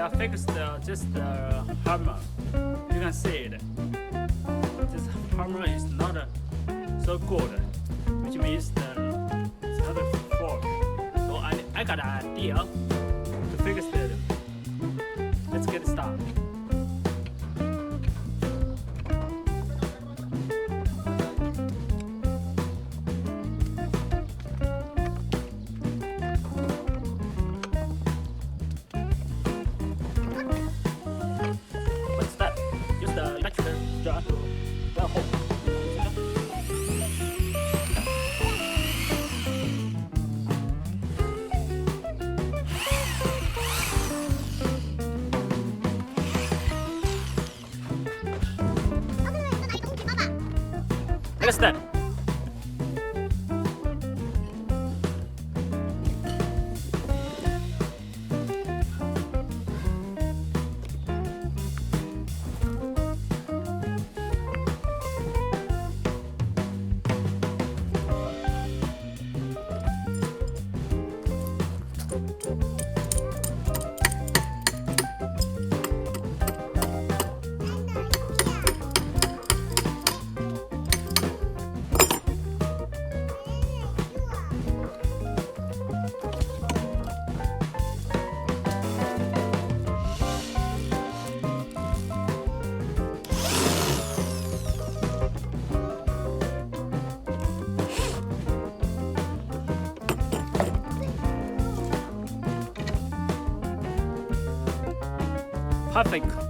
I fixed just the hammer. You can see it. This hammer is not so good, which means it's not a fork. So I got an idea to fix it. Let's get started. What's that? Use the electric jar to well hold. Next step. Perfect.